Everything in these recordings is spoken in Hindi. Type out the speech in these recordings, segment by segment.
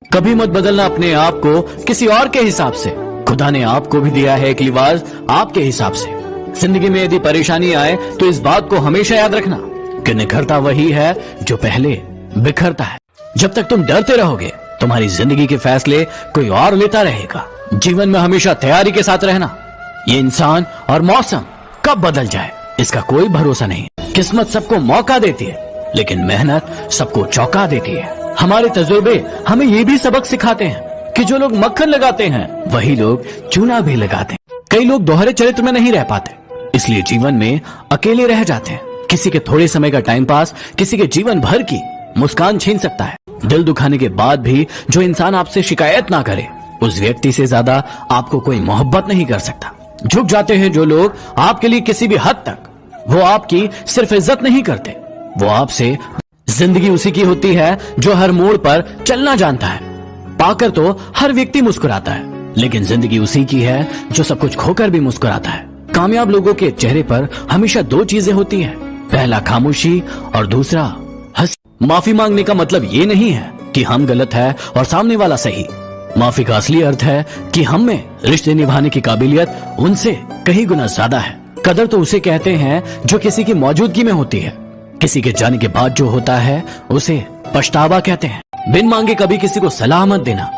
कभी मत बदलना अपने आप को किसी और के हिसाब से। खुदा ने आपको भी दिया है एक लिबास आपके हिसाब से। जिंदगी में यदि परेशानी आए तो इस बात को हमेशा याद रखना कि निखरता वही है जो पहले बिखरता है। जब तक तुम डरते रहोगे तुम्हारी जिंदगी के फैसले कोई और लेता रहेगा। जीवन में हमेशा तैयारी के साथ रहना। ये इंसान और मौसम कब बदल जाए इसका कोई भरोसा नहीं। किस्मत सबको मौका देती है लेकिन मेहनत सबको चौंका देती है। हमारे तजुर्बे हमें ये भी सबक सिखाते हैं कि जो लोग मक्खन लगाते हैं वही लोग चूना भी लगाते हैं। कई लोग दोहरे चरित्र में नहीं रह पाते, इसलिए जीवन में अकेले रह जाते हैं। किसी के थोड़े समय का टाइम पास किसी के जीवन भर की मुस्कान छीन सकता है। दिल दुखाने के बाद भी जो इंसान आपसे शिकायत ना करे उस व्यक्ति से ज्यादा आपको कोई मोहब्बत नहीं कर सकता। झुक जाते हैं जो लोग आपके लिए किसी भी हद तक। वो आपकी सिर्फ इज्जत नहीं करते, वो आपसे। जिंदगी उसी की होती है जो हर मोड़ पर चलना जानता है। पाकर तो हर व्यक्ति मुस्कुराता है, लेकिन जिंदगी उसी की है जो सब कुछ खोकर भी मुस्कुराता है। कामयाब लोगों के चेहरे पर हमेशा दो चीजें होती हैं, पहला खामोशी और दूसरा हंसी। माफी मांगने का मतलब ये नहीं है कि हम गलत है और सामने वाला सही। माफी का असली अर्थ है कि हम में रिश्ते निभाने की काबिलियत उनसे कहीं गुना ज्यादा है। कदर तो उसे कहते हैं जो किसी की मौजूदगी में होती है। किसी के जाने के बाद जो होता है उसे पछतावा कहते हैं। बिन मांगे कभी किसी को सलाह मत देना,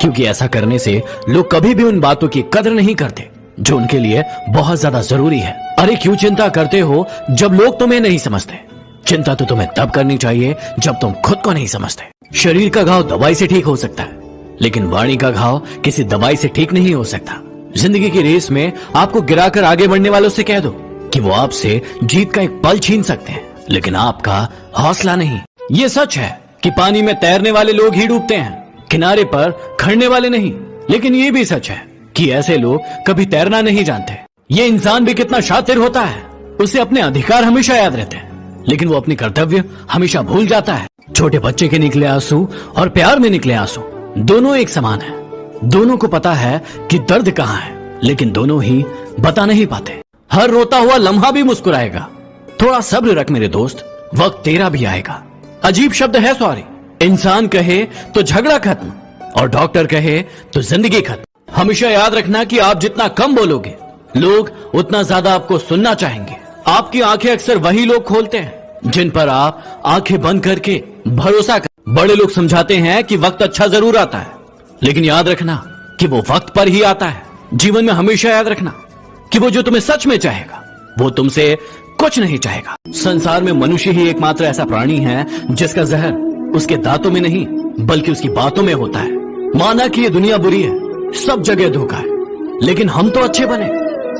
क्योंकि ऐसा करने से लोग कभी भी उन बातों की कदर नहीं करते जो उनके लिए बहुत ज्यादा जरूरी है। अरे क्यों चिंता करते हो जब लोग तुम्हें नहीं समझते? चिंता तो तुम्हें तब करनी चाहिए जब तुम खुद को नहीं समझते। शरीर का घाव दवाई से ठीक हो सकता है, लेकिन वाणी का घाव किसी दवाई से ठीक नहीं हो सकता। जिंदगी की रेस में आपको गिराकर आगे बढ़ने वालों से कह दो कि वो आपसे जीत का एक पल छीन सकते हैं, लेकिन आपका हौसला नहीं। ये सच है कि पानी में तैरने वाले लोग ही डूबते हैं, किनारे पर खड़ने वाले नहीं। लेकिन ये भी सच है कि ऐसे लोग कभी तैरना नहीं जानते। ये इंसान भी कितना शातिर होता है, उसे अपने अधिकार हमेशा याद रहते हैं, लेकिन वो अपने कर्तव्य हमेशा भूल जाता है। छोटे बच्चे के निकले आंसू और प्यार में निकले आंसू दोनों एक समान है। दोनों को पता है कि दर्द कहाँ है, लेकिन दोनों ही बता नहीं पाते। हर रोता हुआ लम्हा भी मुस्कुराएगा। थोड़ा सब्र रख मेरे दोस्त, वक्त तेरा भी आएगा। अजीब शब्द है सॉरी। इंसान कहे तो झगड़ा खत्म और डॉक्टर कहे तो जिंदगी खत्म। हमेशा याद रखना कि आप जितना कम बोलोगे लोग उतना ज्यादा आपको सुनना चाहेंगे। आपकी आंखें अक्सर वही लोग खोलते हैं जिन पर आप आंखें बंद करके भरोसा कर। बड़े लोग समझाते हैं कि वक्त अच्छा जरूर आता है, लेकिन याद रखना कि वो वक्त पर ही आता है। जीवन में हमेशा याद रखना कि वो जो तुम्हें सच में चाहेगा वो तुमसे कुछ नहीं चाहेगा। संसार में मनुष्य ही एकमात्र ऐसा प्राणी है जिसका जहर उसके दांतों में नहीं बल्कि उसकी बातों में होता है। माना कि ये दुनिया बुरी है, सब जगह धोखा है, लेकिन हम तो अच्छे बने,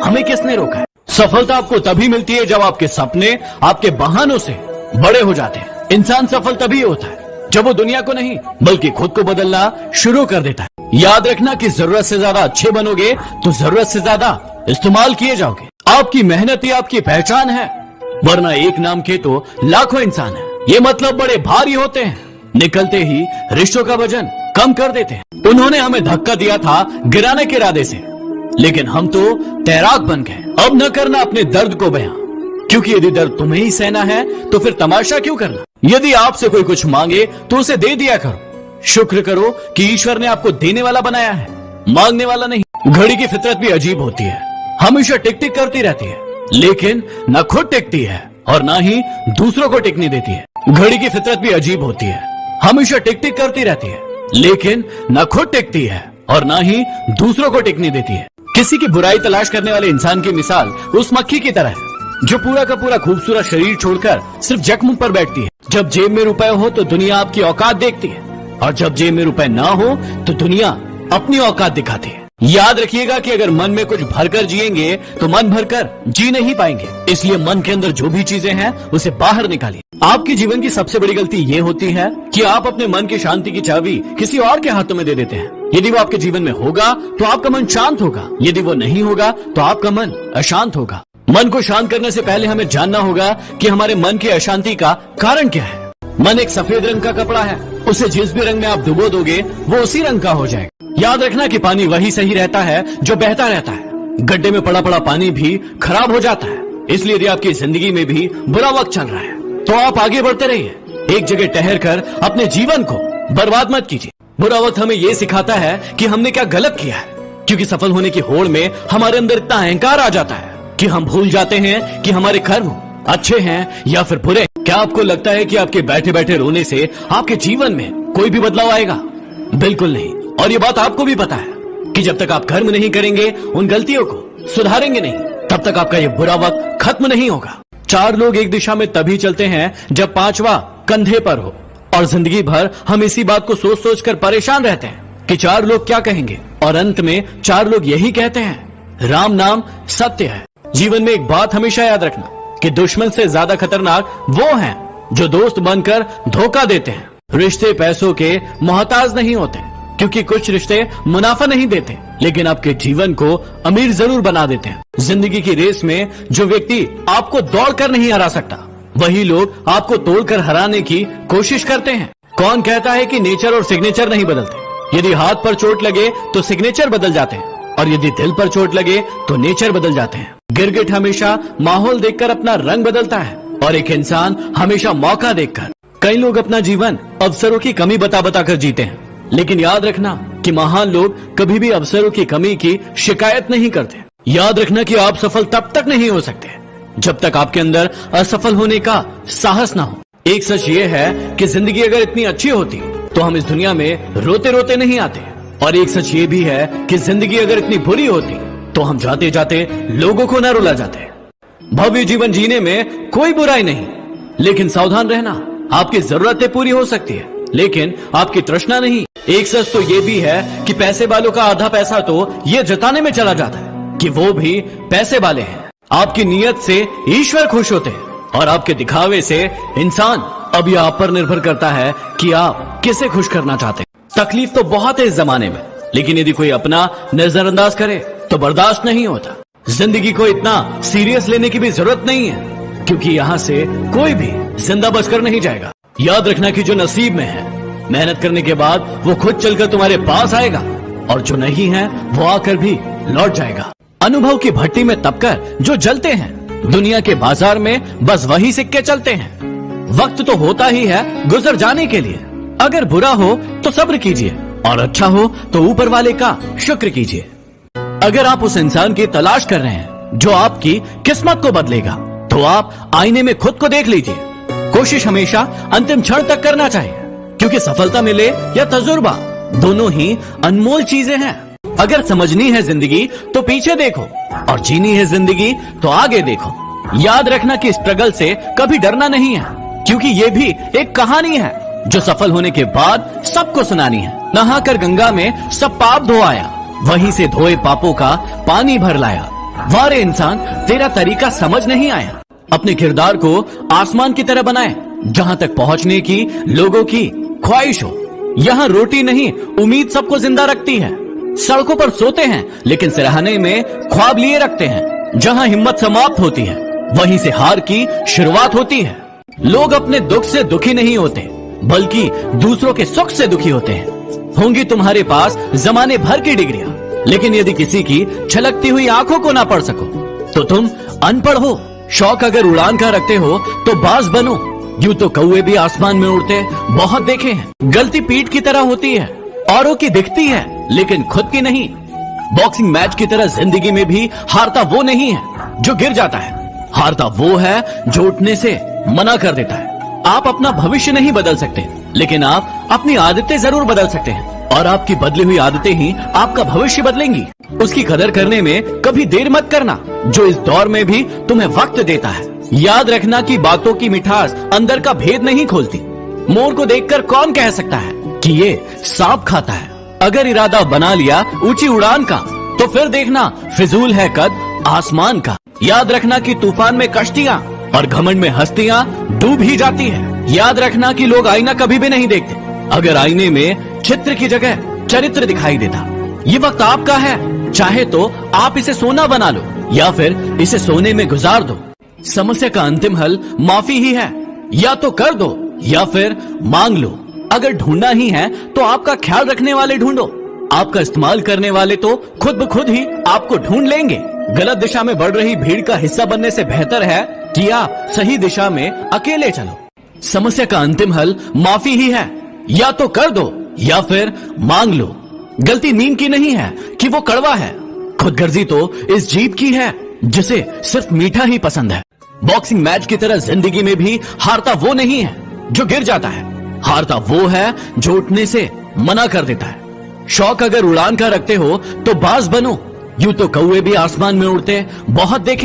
हमें किसने रोका है? सफलता आपको तभी मिलती है जब आपके सपने आपके बहानों से बड़े हो जाते हैं। इंसान सफल तभी होता है जब वो दुनिया को नहीं बल्कि खुद को बदलना शुरू कर देता है। याद रखना कि जरूरत से ज्यादा अच्छे बनोगे तो जरूरत से ज्यादा इस्तेमाल किए जाओगे। आपकी मेहनत ही आपकी पहचान है, वरना एक नाम के तो लाखों इंसान है। ये मतलब बड़े भारी होते हैं, निकलते ही रिश्तों का वजन कम कर देते हैं। उन्होंने हमें धक्का दिया था गिराने के इरादे से, लेकिन हम तो तैराक बन गए। अब न करना अपने दर्द को बयां, क्योंकि यदि दर्द तुम्हें ही सहना है तो फिर तमाशा क्यों करना? यदि आपसे कोई कुछ मांगे तो उसे दे दिया करो। शुक्र करो कि ईश्वर ने आपको देने वाला बनाया है, मांगने वाला नहीं। घड़ी की फितरत भी अजीब होती है, हमेशा टिक टिक करती रहती है, लेकिन न खुद टिकती है और न ही दूसरों को टिकने देती है। घड़ी की फितरत भी अजीब होती है, हमेशा टिक टिक करती रहती है, लेकिन न खुद टिकती है और न ही दूसरों को टिकने देती है। किसी की बुराई तलाश करने वाले इंसान की मिसाल उस मक्खी की तरह है जो पूरा का पूरा खूबसूरत शरीर छोड़कर सिर्फ जख्म पर बैठती है। जब जेब में रुपए हो तो दुनिया आपकी औकात देखती है, और जब जेब में रुपए ना हो तो दुनिया अपनी औकात दिखाती है। याद रखिएगा कि अगर मन में कुछ भरकर जिएंगे तो मन भरकर जी नहीं पाएंगे। इसलिए मन के अंदर जो भी चीजें हैं उसे बाहर निकालिए। आपके जीवन की सबसे बड़ी गलती ये होती है कि आप अपने मन की शांति की चाबी किसी और के हाथों में दे देते हैं। यदि वो आपके जीवन में होगा तो आपका मन शांत होगा, यदि वो नहीं होगा तो आपका मन अशांत होगा। मन को शांत करने से पहले हमें जानना होगा कि हमारे मन की अशांति का कारण क्या है। मन एक सफेद रंग का कपड़ा है, उसे जिस भी रंग में आप डुबो दोगे वो उसी रंग का हो जाएगा। याद रखना कि पानी वही सही रहता है जो बहता रहता है। गड्ढे में पड़ा पड़ा पानी भी खराब हो जाता है। इसलिए यदि आपकी जिंदगी में भी बुरा वक्त चल रहा है तो आप आगे बढ़ते रहिए। एक जगह ठहर कर अपने जीवन को बर्बाद मत कीजिए। बुरा वक्त हमें यह सिखाता है कि हमने क्या गलत किया है, क्योंकि सफल होने की होड़ में हमारे अंदर इतना अहंकार आ जाता है कि हम भूल जाते हैं कि हमारे कर्म अच्छे हैं या फिर बुरे। क्या आपको लगता है कि आपके बैठे बैठे रोने से आपके जीवन में कोई भी बदलाव आएगा? बिल्कुल नहीं। और ये बात आपको भी पता है कि जब तक आप कर्म नहीं करेंगे, उन गलतियों को सुधारेंगे नहीं, तब तक आपका ये बुरा वक्त खत्म नहीं होगा। 4 लोग एक दिशा में तभी चलते हैं जब 5वां कंधे पर हो, और जिंदगी भर हम इसी बात को सोच सोच कर परेशान रहते हैं कि 4 लोग क्या कहेंगे, और अंत में 4 लोग यही कहते हैं, राम नाम सत्य है। जीवन में एक बात हमेशा याद रखना कि दुश्मन से ज्यादा खतरनाक वो हैं जो दोस्त बनकर धोखा देते हैं। रिश्ते पैसों के मोहताज नहीं होते, क्योंकि कुछ रिश्ते मुनाफा नहीं देते, लेकिन आपके जीवन को अमीर जरूर बना देते हैं। जिंदगी की रेस में जो व्यक्ति आपको दौड़कर नहीं हरा सकता, वही लोग आपको तोड़कर हराने की कोशिश करते हैं। कौन कहता है कि नेचर और सिग्नेचर नहीं बदलते? यदि हाथ पर चोट लगे तो सिग्नेचर बदल जाते हैं, और यदि दिल पर चोट लगे तो नेचर बदल जाते हैं। गिरगिट हमेशा माहौल देखकर अपना रंग बदलता है, और एक इंसान हमेशा मौका देखकर। कई लोग अपना जीवन अवसरों की कमी बता बताकर जीते हैं, लेकिन याद रखना कि महान लोग कभी भी अवसरों की कमी की शिकायत नहीं करते। याद रखना कि आप सफल तब तक नहीं हो सकते जब तक आपके अंदर असफल होने का साहस ना हो। एक सच ये है कि जिंदगी अगर इतनी अच्छी होती तो हम इस दुनिया में रोते रोते नहीं आते, और एक सच ये भी है कि जिंदगी अगर इतनी बुरी होती तो हम जाते जाते लोगों को न रुला जाते। भव्य जीवन जीने में कोई बुराई नहीं, लेकिन सावधान रहना, आपकी जरूरतें पूरी हो सकती है लेकिन आपकी तृष्णा नहीं। एक सच तो ये भी है कि पैसे वालों का आधा पैसा तो ये जताने में चला जाता है कि वो भी पैसे वाले हैं। आपकी नीयत से ईश्वर खुश होते हैं, और आपके दिखावे से इंसान। अब यह आप पर निर्भर करता है कि आप किसे खुश करना चाहते हैं। तकलीफ तो बहुत है इस जमाने में, लेकिन यदि कोई अपना नजरअंदाज करे तो बर्दाश्त नहीं होता। जिंदगी को इतना सीरियस लेने की भी जरूरत नहीं है, क्योंकि यहाँ से कोई भी जिंदा बचकर नहीं जाएगा। याद रखना कि जो नसीब में है, मेहनत करने के बाद वो खुद चलकर तुम्हारे पास आएगा, और जो नहीं है वो आकर भी लौट जाएगा। अनुभव की भट्टी में तपकर जो जलते हैं, दुनिया के बाजार में बस वही सिक्के चलते हैं। वक्त तो होता ही है गुजर जाने के लिए। अगर बुरा हो तो सब्र कीजिए, और अच्छा हो तो ऊपर वाले का शुक्र कीजिए। अगर आप उस इंसान की तलाश कर रहे हैं जो आपकी किस्मत को बदलेगा, तो आप आईने में खुद को देख लीजिए। कोशिश हमेशा अंतिम क्षण तक करना चाहिए, क्योंकि सफलता मिले या तजुर्बा, दोनों ही अनमोल चीजें हैं। अगर समझनी है जिंदगी तो पीछे देखो, और जीनी है जिंदगी तो आगे देखो। याद रखना कि स्ट्रगल से कभी डरना नहीं है, क्योंकि ये भी एक कहानी है जो सफल होने के बाद सबको सुनानी है। नहाकर गंगा में सब पाप धो आया, वहीं से धोए पापों का पानी भर लाया। वारे इंसान, तेरा तरीका समझ नहीं आया। अपने किरदार को आसमान की तरह बनाए, जहां तक पहुंचने की लोगों की ख्वाहिश हो। यहाँ रोटी नहीं, उम्मीद सबको जिंदा रखती है। सड़कों पर सोते हैं, लेकिन सिरहाने में ख्वाब लिए रखते हैं। जहां हिम्मत समाप्त होती है, वहीं से हार की शुरुआत होती है। लोग अपने दुख से दुखी नहीं होते, बल्कि दूसरों के सुख से दुखी होते हैं। होंगी तुम्हारे पास जमाने भर की डिग्रियां, लेकिन यदि किसी की छलकती हुई आंखों को ना पढ़ सको तो तुम अनपढ़ हो। शौक अगर उड़ान का रखते हो तो बाज बनो। यूं तो कौवे भी आसमान में उड़ते बहुत देखे हैं। गलती पीठ की तरह होती है, औरों की दिखती है लेकिन खुद की नहीं। बॉक्सिंग मैच की तरह जिंदगी में भी हारता वो नहीं है जो गिर जाता है, हारता वो है जो उठने से मना कर देता है। आप अपना भविष्य नहीं बदल सकते, लेकिन आप अपनी आदतें जरूर बदल सकते हैं, और आपकी बदली हुई आदतें ही आपका भविष्य बदलेंगी। उसकी कदर करने में कभी देर मत करना, जो इस दौर में भी तुम्हें वक्त देता है। याद रखना कि बातों की मिठास अंदर का भेद नहीं खोलती। मोर को देखकर कौन कह सकता है कि ये सांप खाता है। अगर इरादा बना लिया ऊंची उड़ान का, तो फिर देखना फिजूल है कद आसमान का। याद रखना कि तूफान में कश्तियां और घमंड में हस्तियां डूब ही जाती है। याद रखना कि लोग आईना कभी भी नहीं देखते, अगर आईने में चित्र की जगह चरित्र दिखाई देता। ये वक्त आपका है, चाहे तो आप इसे सोना बना लो या फिर इसे सोने में गुजार दो। समस्या का अंतिम हल माफी ही है, या तो कर दो या फिर मांग लो। अगर ढूंढना ही है तो आपका ख्याल रखने वाले ढूंढो, आपका इस्तेमाल करने वाले तो खुद ब खुद ही आपको ढूंढ लेंगे। गलत दिशा में बढ़ रही भीड़ का हिस्सा बनने से बेहतर है कि आप सही दिशा में अकेले चलो। समस्या का अंतिम हल माफी ही है, या तो कर दो या फिर मांग लो। गलती नीम की नहीं है कि वो कड़वा है, खुदगर्जी तो इस जीभ की है जिसे सिर्फ मीठा ही पसंद है। बॉक्सिंग मैच की तरह जिंदगी में भी हारता वो नहीं है जो गिर जाता है, हारता वो है जो उठने से मना कर देता है। शौक अगर उड़ान का रखते हो तो बाज बनो, यूं तो कौवे भी आसमान में उड़ते बहुत देखे।